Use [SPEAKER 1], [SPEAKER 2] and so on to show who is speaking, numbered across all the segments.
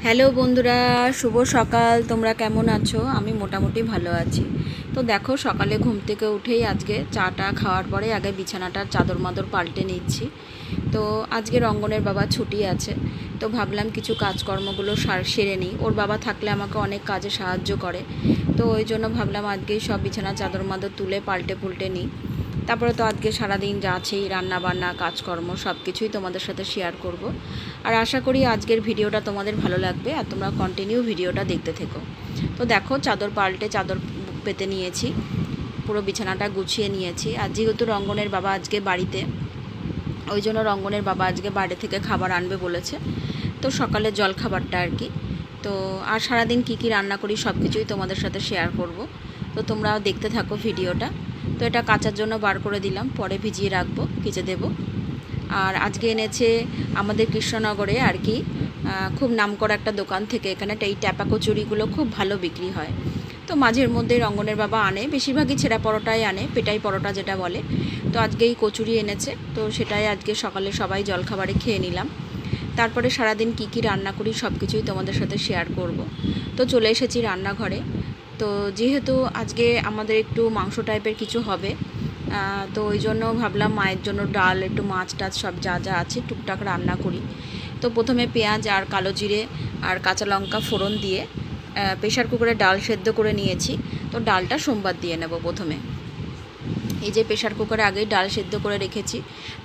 [SPEAKER 1] Hello বন্ধুরা, শুভ সকাল। তোমরা কেমন আছো? আমি মোটামুটি ভালো আছি। তো দেখো, সকালে ঘুম থেকে উঠেই আজকে চাটা খাওয়ার পরে আগে বিছানাটার চাদর মাদর পাল্টে নিচ্ছি। তো আজকে রঙ্গনের বাবা ছুটি আছে, তো ভাবলাম কিছু কাজকর্মগুলো সেরে নিই। ওর বাবা থাকলে আমাকে অনেক কাজে সাহায্য করে, তো ওই জন্য ভাবলাম আজকেই সব বিছানার চাদর মাদর তুলে পাল্টে নিই। তারপরে তো আজকে সারাদিন যা আছেই, রান্নাবান্না কাজকর্ম সব কিছুই তোমাদের সাথে শেয়ার করব। আর আশা করি আজকের ভিডিওটা তোমাদের ভালো লাগবে আর তোমরা কন্টিনিউ ভিডিওটা দেখতে থেকো। তো দেখো, চাদর পাল্টে চাদর পেতে নিয়েছি, পুরো বিছানাটা গুছিয়ে নিয়েছি। আর যেহেতু রঙ্গনের বাবা আজকে বাড়িতে, ওই জন্য রঙ্গনের বাবা আজকে বাইরে থেকে খাবার আনবে বলেছে, তো সকালের জল খাবারটা আর কি। তো আর সারাদিন কী কী রান্না করি সব কিছুই তোমাদের সাথে শেয়ার করব, তো তোমরা দেখতে থাকো ভিডিওটা। তো এটা কাচার জন্য বার করে দিলাম, পরে ভিজিয়ে রাখবো, কেচে দেবো। আর আজকে এনেছে আমাদের কৃষ্ণনগরে আর কি খুব নামকরা একটা দোকান থেকে, এখানে এই ট্যাপা কচুরিগুলো খুব ভালো বিক্রি হয়। তো মাঝের মধ্যে রঙ্গনের বাবা আনে, বেশিরভাগই ছেঁড়া পরোটাই আনে, পেটাই পরোটা যেটা বলে। তো আজকে এই কচুরি এনেছে, তো সেটাই আজকে সকালে সবাই জলখাবারে খেয়ে নিলাম। তারপরে সারাদিন কী কী রান্না করি সব কিছুই তোমাদের সাথে শেয়ার করব। তো চলে এসেছি রান্নাঘরে। তো যেহেতু আজকে আমাদের একটু মাংস টাইপের কিছু হবে, তো ওই জন্য ভাবলাম মায়ের জন্য ডাল, একটু মাছ টাছ সব যা যা আছে টুকটাক রান্না করি। তো প্রথমে পেঁয়াজ আর কালো জিরে আর কাঁচা লঙ্কা ফোড়ন দিয়ে প্রেশার কুকারে ডাল সেদ্ধ করে নিয়েছি। তো ডালটা সোমবার দিয়ে নেব প্রথমে। এই যে প্রেশার কুকারে আগেই ডাল সেদ্ধ করে রেখেছি,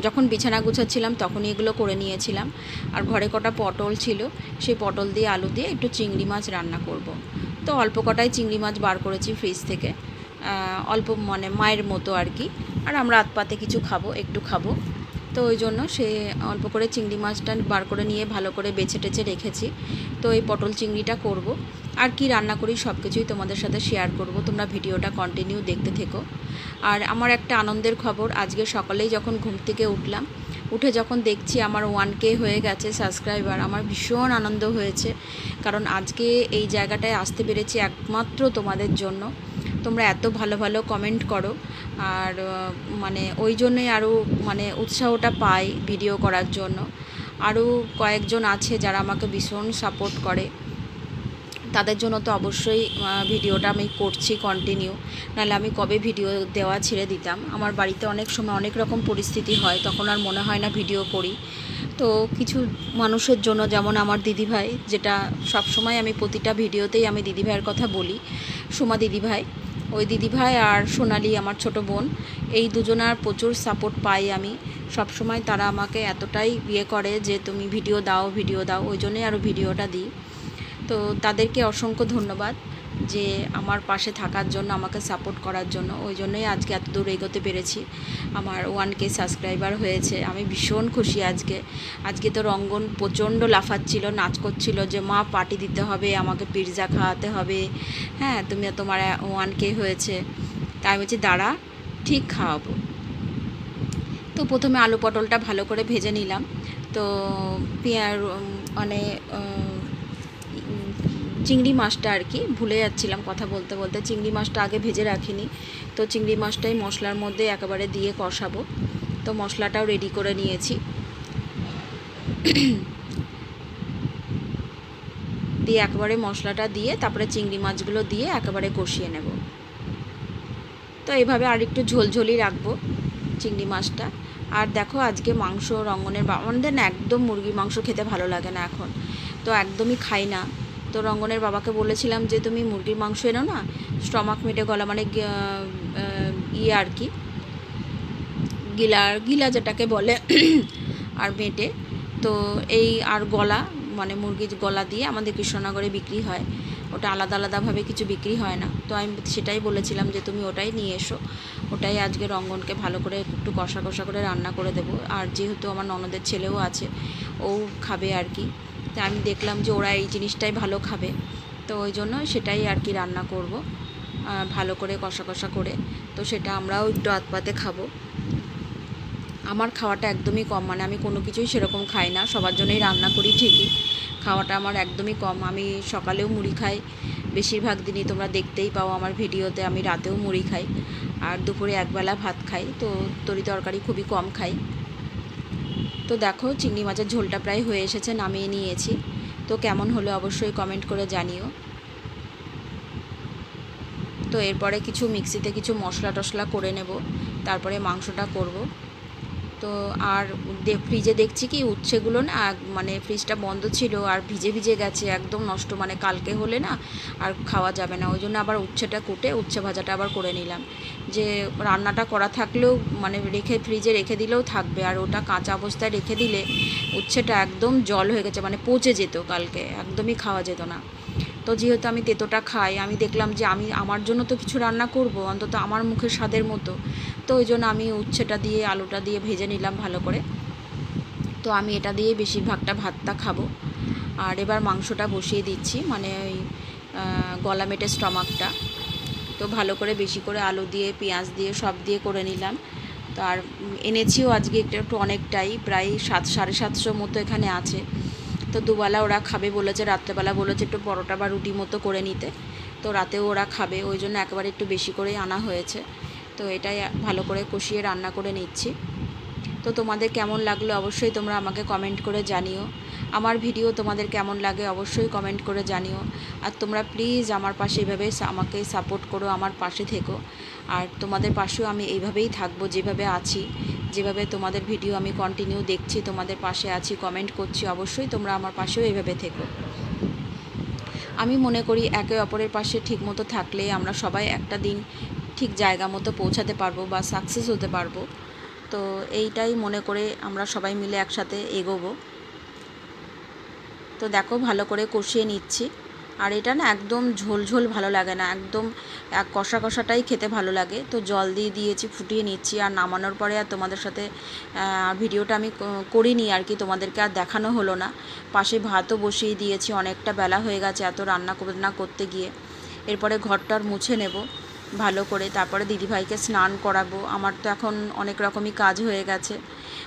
[SPEAKER 1] যখন বিছানা গুছাচ্ছিলাম তখনই এগুলো করে নিয়েছিলাম। আর ঘরে কটা পটল ছিল, সেই পটল দিয়ে আলু দিয়ে একটু চিংড়ি মাছ রান্না করব। তো অল্প কটাই চিংড়ি মাছ বার করেছি ফ্রিজ থেকে, অল্প মানে মায়ের মতো আর কি। আর আমরা আতপাতে কিছু খাবো, একটু খাবো, তো ওই জন্য সে অল্প করে চিংড়ি মাছটা বার করে নিয়ে ভালো করে বেছে টেছে রেখেছি। তো এই পটল চিংড়িটা করব। আর কি রান্না করি সব কিছুই তোমাদের সাথে শেয়ার করব, তোমরা ভিডিওটা কন্টিনিউ দেখতে থেকো। আর আমার একটা আনন্দের খবর, আজকে সকালেই যখন ঘুম থেকে উঠলাম, উঠে যখন দেখছি আমার 1K হয়ে গেছে সাবস্ক্রাইবার, আমার ভীষণ আনন্দ হয়েছে। কারণ আজকে এই জায়গাটায় আসতে পেরেছি একমাত্র তোমাদের জন্য। তোমরা এত ভালো ভালো কমেন্ট করো, আর মানে ওই জন্যই আরও মানে উৎসাহটা পাই ভিডিও করার জন্য। আরও কয়েকজন আছে যারা আমাকে ভীষণ সাপোর্ট করে, তাদের জন্য তো অবশ্যই ভিডিওটা আমি করছি কন্টিনিউ, নাহলে আমি কবে ভিডিও দেওয়া ছেড়ে দিতাম। আমার বাড়িতে অনেক সময় অনেক রকম পরিস্থিতি হয়, তখন আর মনে হয় না ভিডিও করি। তো কিছু মানুষের জন্য, যেমন আমার দিদিভাই, যেটা সব সময় আমি প্রতিটা ভিডিওতেই আমি দিদিভাইয়ের কথা বলি, সুমা দিদিভাই, ওই দিদিভাই আর সোনালি আমার ছোট বোন, এই দুজনার প্রচুর সাপোর্ট পাই আমি সব সময়। তারা আমাকে এতটাই করে যে তুমি ভিডিও দাও, ওই জন্যই আরও ভিডিওটা দিই। তো তাদেরকে অসংখ্য ধন্যবাদ যে আমার পাশে থাকার জন্য, আমাকে সাপোর্ট করার জন্য। ওই জন্যই আজকে এত দূর এগোতে পেরেছি, আমার 1K সাবস্ক্রাইবার হয়েছে। আমি ভীষণ খুশি আজকে। আজকে তো রঙ্গন প্রচণ্ড লাফাচ্ছিল, নাচ করছিল যে মা পার্টি দিতে হবে, আমাকে পিৎজা খাওয়াতে হবে, হ্যাঁ তুমি তোমার 1K হয়েছে। তাই আমি বলছি দাঁড়া, ঠিক খাওয়াবো। তো প্রথমে আলু পটলটা ভালো করে ভেজে নিলাম। তো মানে চিংড়ি মাছটা আর কি, ভুলে যাচ্ছিলাম কথা বলতে বলতে, চিংড়ি মাছটা আগে ভেজে রাখিনি। তো চিংড়ি মাছটাই মশলার মধ্যে একেবারে দিয়ে কষাবো। তো মশলাটাও রেডি করে নিয়েছি, দিয়ে একেবারে মশলাটা দিয়ে তারপরে চিংড়ি মাছগুলো দিয়ে একেবারে কষিয়ে নেব। তো এইভাবে আর একটু ঝোলঝোলই রাখবো চিংড়ি মাছটা। আর দেখো, আজকে মাংস রঙ্গনের আমাদের না একদম মুরগির মাংস খেতে ভালো লাগে না এখন, তো একদমই খাই না। তো রঙ্গনের বাবাকে বলেছিলাম যে তুমি মুরগির মাংস এনো না, স্টমাক মেটে গলা, মানে আর কি গিলা যেটাকে বলে আর মেটে, তো এই আর গলা, মানে মুরগির গলা দিয়ে আমাদের কৃষ্ণনগরে বিক্রি হয়, ওটা আলাদা আলাদাভাবে কিছু বিক্রি হয় না। তো আমি সেটাই বলেছিলাম যে তুমি ওটাই নিয়ে এসো, ওটাই আজকে রঙ্গনকে ভালো করে একটু কষা কষা করে রান্না করে দেবো। আর যেহেতু আমার ননদের ছেলেও আছে, ও খাবে আর কি, তো আমি দেখলাম যে ওরা এই জিনিসটাই ভালো খাবে, তো ওই জন্য সেটাই আর কি রান্না করব ভালো করে কষা কষা করে। তো সেটা আমরাও একটু আতপাতে খাবো। আমার খাওয়াটা একদমই কম, মানে আমি কোনো কিছুই সেরকম খাই না, সবার জন্যই রান্না করি ঠিকই, খাওয়াটা আমার একদমই কম। আমি সকালেও মুড়ি খাই, বেশিরভাগ দিনই তোমরা দেখতেই পাও আমার ভিডিওতে, আমি রাতেও মুড়ি খাই, আর দুপুরে একবেলা ভাত খাই। তো তরি তরকারি খুবই কম খাই। তো দেখো, চিংড়ি মাছের ঝোলটা প্রায় হয়ে এসেছে, নামিয়ে নিয়েছি। তো কেমন হলো অবশ্যই কমেন্ট করে জানিও। তো এরপরে কিছু মিক্সিতে কিছু মশলা টশলা করে নেব, তারপরে মাংসটা করব। তো আর ফ্রিজে দেখছি কি উচ্ছেগুলো না মানে ফ্রিজটা বন্ধ ছিল আর ভিজে ভিজে গেছে, একদম নষ্ট, মানে কালকে হলে না আর খাওয়া যাবে না। ওই জন্য আবার উচ্ছেটা কুটে উচ্ছে ভাজাটা আবার করে নিলাম, যে রান্নাটা করা থাকলেও মানে ফ্রিজে রেখে দিলেও থাকবে, আর ওটা কাঁচা অবস্থায় রেখে দিলে উচ্ছেটা একদম জল হয়ে গেছে, মানে পচে যেত, কালকে একদমই খাওয়া যেত না। তো যেহেতু আমি তেতোটা খাই, আমি দেখলাম যে আমি আমার জন্য তো কিছু রান্না করব, অন্তত আমার মুখের স্বাদের মতো। তো ওই জন্য আমি উচ্ছেটা দিয়ে আলুটা দিয়ে ভেজে নিলাম ভালো করে। তো আমি এটা দিয়ে বেশিরভাগটা ভাতটা খাবো। আর এবার মাংসটা বসিয়ে দিচ্ছি, মানে ওই গলা মেটে স্টমাকটা। তো ভালো করে বেশি করে আলু দিয়ে পেঁয়াজ দিয়ে সব দিয়ে করে নিলাম। তো আর এনেছিও আজকে একটু অনেকটাই, প্রায় 700-750 মতো এখানে আছে। তো দুবেলা ওরা খাবে বলেছে, রাত্রেবেলা বলেছে একটু পরোটা বা রুটি মতো করে নিতে। তো রাতেও ওরা খাবে, ওই জন্য একেবারে একটু বেশি করেই আনা হয়েছে। তো এটাই ভালো করে কষিয়ে রান্না করে নিচ্ছি। তো তোমাদের কেমন লাগলো অবশ্যই তোমরা আমাকে কমেন্ট করে জানিও। আমার ভিডিও তোমাদের কেমন লাগে অবশ্যই কমেন্ট করে জানিও। আর তোমরা প্লিজ আমার পাশে এভাবে আমাকে সাপোর্ট করো, আমার পাশে থেকো। আর তোমাদের পাশেও আমি এইভাবেই থাকবো, যেভাবে আছি, যেভাবে তোমাদের ভিডিও আমি কন্টিনিউ দেখছি, তোমাদের পাশে আছি, কমেন্ট করছি, অবশ্যই তোমরা আমার পাশেও এইভাবে থেকো। আমি মনে করি একে অপরের পাশে ঠিকমতো থাকলে আমরা সবাই একটা দিন ঠিক জায়গা মতো পৌঁছাতে পারবো বা সাকসেস হতে পারবো। তো এইটাই মনে করে আমরা সবাই মিলে একসাথে এগোবো। তো দেখো ভালো করে কষিয়ে নিচ্ছি। আর এটা না একদম ঝোল ঝোল ভালো লাগে না, একদম কষা কষাটাই খেতে ভালো লাগে। তো জল দিয়ে দিয়েছি, ফুটিয়ে নিচ্ছি। আর নামানোর পরে আর তোমাদের সাথে ভিডিওটা আমি করিনি আর কি, তোমাদেরকে আর দেখানো হলো না। পাশে ভাতও বসিয়ে দিয়েছি, অনেকটা বেলা হয়ে গেছে এত রান্না করতে গিয়ে। এরপরে ঘরটার মুছে নেব ভালো করে, তারপরে দিদিভাইকে স্নান করাবো। আমার তো এখন অনেক রকমই কাজ হয়ে গেছে।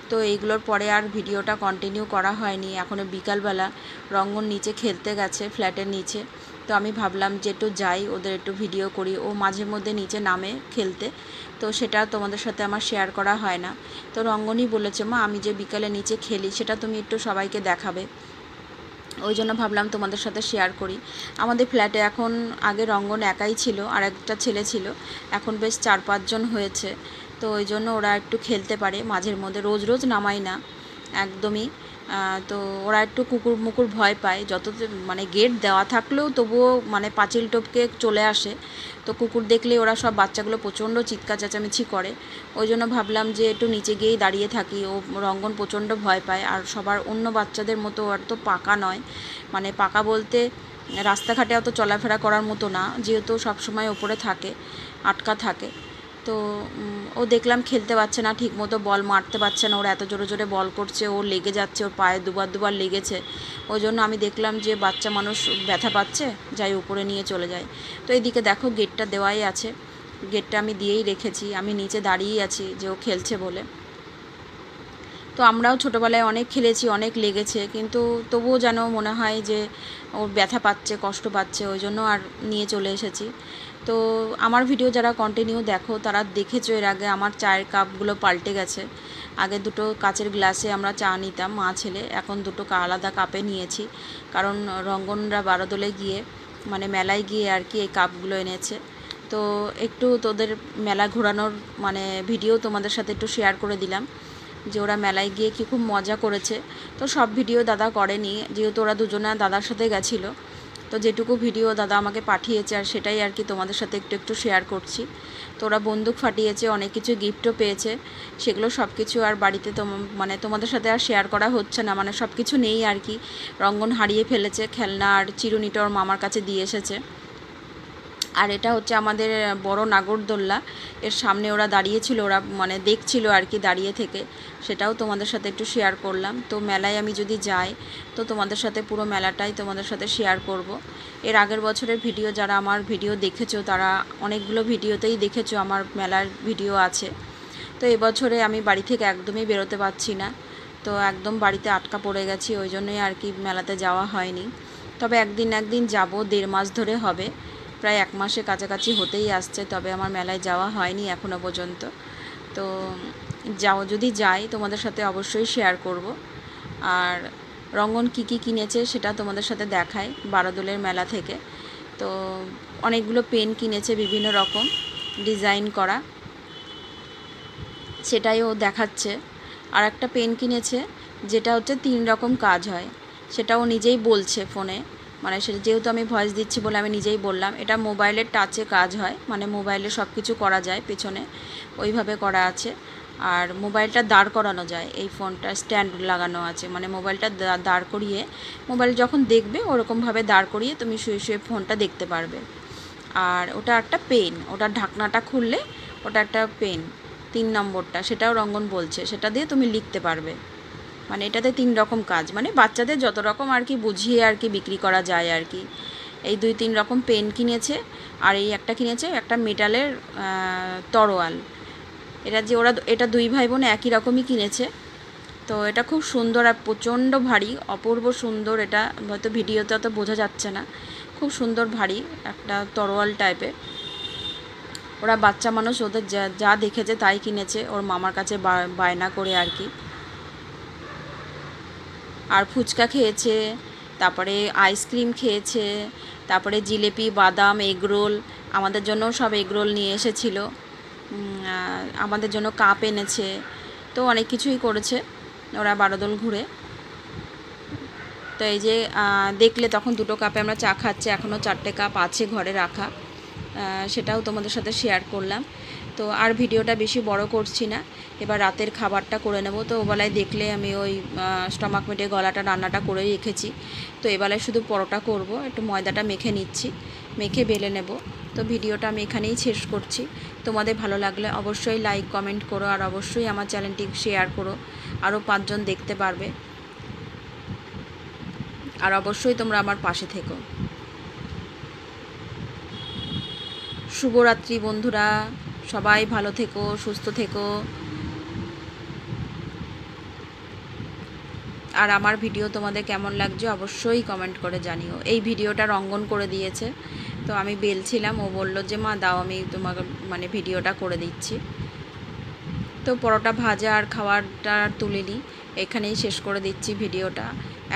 [SPEAKER 1] তো এইগুলোর পরে আর ভিডিওটা কন্টিনিউ করা হয়নি। এখনও বিকালবেলা, রঙ্গন নিচে খেলতে গেছে ফ্ল্যাটের নিচে। তো আমি ভাবলাম যে একটু যাই, ওদের একটু ভিডিও করি। ও মাঝে মধ্যে নিচে নামে খেলতে, তো সেটা তোমাদের সাথে আমার শেয়ার করা হয় না। তো রঙ্গনই বলেছে, মা আমি যে বিকালে নিচে খেলি সেটা তুমি একটু সবাইকে দেখাবে। ওই জন্য ভাবলাম তোমাদের সাথে শেয়ার করি। আমাদের ফ্ল্যাটে এখন, আগে রঙ্গন একাই ছিল, আর একটা ছেলে ছিল, এখন বেশ 4-5 জন হয়েছে। তো ওই জন্য ওরা একটু খেলতে পারে মাঝের মধ্যে, রোজ রোজ নামাই না একদমই। তো ওরা একটু কুকুর মুকুর ভয় পায়, যত মানে গেট দেওয়া থাকলেও তবুও মানে পাঁচিল টপকে চলে আসে। তো কুকুর দেখলে ওরা সব বাচ্চাগুলো প্রচণ্ড চিৎকার চেঁচামেচি করে। ওই জন্য ভাবলাম যে একটু নিচে গিয়েই দাঁড়িয়ে থাকি। ও রঙ্গন প্রচণ্ড ভয় পায়, আর সবার অন্য বাচ্চাদের মতো আর তো পাকা নয়, মানে পাকা বলতে রাস্তাঘাটে অত চলাফেরা করার মতো না, যেহেতু সবসময় ওপরে থাকে, আটকা থাকে। তো ও দেখলাম খেলতে পারছে না ঠিকমতো, বল মারতে পারছে না, ওরা এত জোরে জোরে বল করছে, ও লেগে যাচ্ছে, ওর পায়ে দুবার লেগেছে। ওই জন্য আমি দেখলাম যে বাচ্চা মানুষ ব্যথা পাচ্ছে, যাই উপরে নিয়ে চলে যায়। তো এইদিকে দেখো গেটটা দেওয়াই আছে, গেটটা আমি দিয়েই রেখেছি, আমি নিচে দাঁড়িয়েই আছি যে ও খেলছে বলে। তো আমরাও ছোটোবেলায় অনেক খেলেছি, অনেক লেগেছে, কিন্তু তবুও যেন মনে হয় যে ওর ব্যথা পাচ্ছে, কষ্ট পাচ্ছে, ওই জন্য আর নিয়ে চলে এসেছি। তো আমার ভিডিও যারা কন্টিনিউ দেখো তারা দেখেছো এর আগে আমার চায়ের কাপগুলো পাল্টে গেছে। আগে দুটো কাচের গ্লাসে আমরা চা নিতাম মা ছেলে, এখন দুটো আলাদা কাপে নিয়েছি, কারণ রঙ্গনরা বারোদোলে গিয়ে, মানে মেলায় গিয়ে আর কি এই কাপগুলো এনেছে। তো একটু তোদের মেলা ঘোরানোর মানে ভিডিও তোমাদের সাথে একটু শেয়ার করে দিলাম, যে ওরা মেলায় গিয়ে কি খুব মজা করেছে। তো সব ভিডিও দাদা করেনি, যেহেতু ওরা দুজনে দাদার সাথে গেছিলো। তো যেটুকু ভিডিও দাদা আমাকে পাঠিয়েছে আর সেটাই আর কি তোমাদের সাথে একটু শেয়ার করছি। তো ওরা বন্দুক ফাটিয়েছে, অনেক কিছু গিফটও পেয়েছে, সেগুলো সব কিছু আর বাড়িতে মানে তোমাদের সাথে আর শেয়ার করা হচ্ছে না, মানে সব কিছু নেই আর কি। রঙ্গন হারিয়ে ফেলেছে খেলনা, আর চিরুনিটা ওর মামার কাছে দিয়ে এসেছে। আর এটা হচ্ছে আমাদের বড় নাগরদোল্লা, এর সামনে ওরা দাঁড়িয়েছিল, ওরা মানে দেখছিল আর কি দাঁড়িয়ে থেকে, সেটাও তোমাদের সাথে একটু শেয়ার করলাম। তো মেলায় আমি যদি যাই তো তোমাদের সাথে পুরো মেলাটাই তোমাদের সাথে শেয়ার করব। এর আগের বছরের ভিডিও যারা আমার ভিডিও দেখেছো তারা অনেকগুলো ভিডিওতেই দেখেছো আমার মেলার ভিডিও আছে। তো এবছরে আমি বাড়ি থেকে একদমই বেরোতে পারছি না, তো একদম বাড়িতে আটকা পড়ে গেছি, ওই জন্যই আর কি মেলাতে যাওয়া হয়নি। তবে একদিন যাব, 1.5 মাস ধরে হবে, প্রায় 1 মাসের কাছাকাছি হতেই আসছে, তবে আমার মেলায় যাওয়া হয়নি এখনও পর্যন্ত। তো যদি যাই তোমাদের সাথে অবশ্যই শেয়ার করব। আর রঙ্গন কী কী কিনেছে সেটা তোমাদের সাথে দেখায় বারোদোলের মেলা থেকে। তো অনেকগুলো পেন কিনেছে বিভিন্ন রকম ডিজাইন করা, সেটাই ও দেখাচ্ছে। আর একটা পেন কিনেছে যেটা হচ্ছে 3 রকম কাজ হয়, সেটাও নিজেই বলছে ফোনে, মানে সেটা যেহেতু আমি ভয়েস দিচ্ছি বলে আমি নিজেই বললাম। এটা মোবাইলের টাচে কাজ হয়, মানে মোবাইলে সব কিছু করা যায় পেছনে, ওইভাবে করা আছে। আর মোবাইলটা দাঁড় করানো যায়, এই ফোনটা স্ট্যান্ড লাগানো আছে, মানে মোবাইলটা দাঁড় করিয়ে, মোবাইল যখন দেখবে ওরকমভাবে দাঁড় করিয়ে তুমি শুয়ে শুয়ে ফোনটা দেখতে পারবে। আর ওটা একটা পেন, ওটার ঢাকনাটা খুললে ওটা একটা পেন 3 নম্বরটা, সেটাও রঙ্গন বলছে, সেটা দিয়ে তুমি লিখতে পারবে। মানে এটাতে 3 রকম কাজ, মানে বাচ্চাদের যত রকম আর কি বুঝিয়ে আর কি বিক্রি করা যায় আর কি। এই 2-3 রকম পেন কিনেছে। আর এই একটা কিনেছে একটা মেটালের তরোয়াল। এটা 2 ভাই বোন একই রকমই কিনেছে। তো এটা খুব সুন্দর আর প্রচণ্ড ভারী, অপূর্ব সুন্দর। এটা হয়তো ভিডিওতে অত বোঝা যাচ্ছে না, খুব সুন্দর ভারী একটা তরোয়াল টাইপের। ওরা বাচ্চা মানুষ, ওদের যা দেখেছে তাই কিনেছে, ওর মামার কাছে বায়না করে আর কি। আর ফুচকা খেয়েছে, তারপরে আইসক্রিম খেয়েছে, তারপরে জিলেপি, বাদাম, এগরোল, আমাদের জন্য সব এগরোল নিয়ে এসেছিলো। আমাদের জন্য কাপ এনেছে। তো অনেক কিছুই করেছে ওরা বারোদোল ঘুরে। তো এই যে দেখলে তখন 2টো কাপে আমরা চা খাচ্ছি, এখনও 4টে কাপ আছে ঘরে রাখা, সেটাও তোমাদের সাথে শেয়ার করলাম। তো আর ভিডিওটা বেশি বড় করছি না, এবার রাতের খাবারটা করে নেব। তো ওবেলায় দেখলে আমি ওই স্টমাক মেটে গলাটা রান্নাটা করে রেখেছি। তো এবেলায় শুধু পরোটা করব, একটু ময়দাটা মেখে নিচ্ছি, মেখে বেলে নেব। তো ভিডিওটা আমি এখানেই শেষ করছি। তোমাদের ভালো লাগলে অবশ্যই লাইক কমেন্ট করো, আর অবশ্যই আমার চ্যানেলটি শেয়ার করো, আরও 5 জন দেখতে পারবে। আর অবশ্যই তোমরা আমার পাশে থেকো। শুভরাত্রি বন্ধুরা, সবাই ভালো থেকো, সুস্থ থেকো। আর আমার ভিডিও তোমাদের কেমন লাগছে অবশ্যই কমেন্ট করে জানিও। এই ভিডিওটা রঙ্গন করে দিয়েছে, তো আমি বেলছিলাম, ও বলল যে মা দাও আমি তোমাকে মানে ভিডিওটা করে দিচ্ছি। তো পরোটা ভাজা আর খাওয়ারটা তুলে নিই, এখানেই শেষ করে দিচ্ছি ভিডিওটা।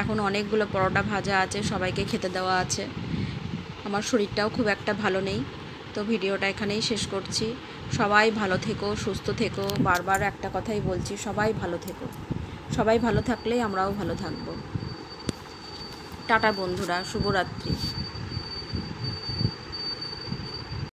[SPEAKER 1] এখন অনেকগুলো পরোটা ভাজা আছে, সবাইকে খেতে দেওয়া আছে। আমার শরীরটাও খুব একটা ভালো নেই, তো ভিডিওটা এখানেই শেষ করছি। সবাই ভালো থেকো, সুস্থ থেকো, বারবার একটা কথাই বলছি, সবাই ভালো থেকো। সবাই ভালো থাকলেই আমরাও ভালো থাকবো। টাটা বন্ধুরা, শুভরাত্রি।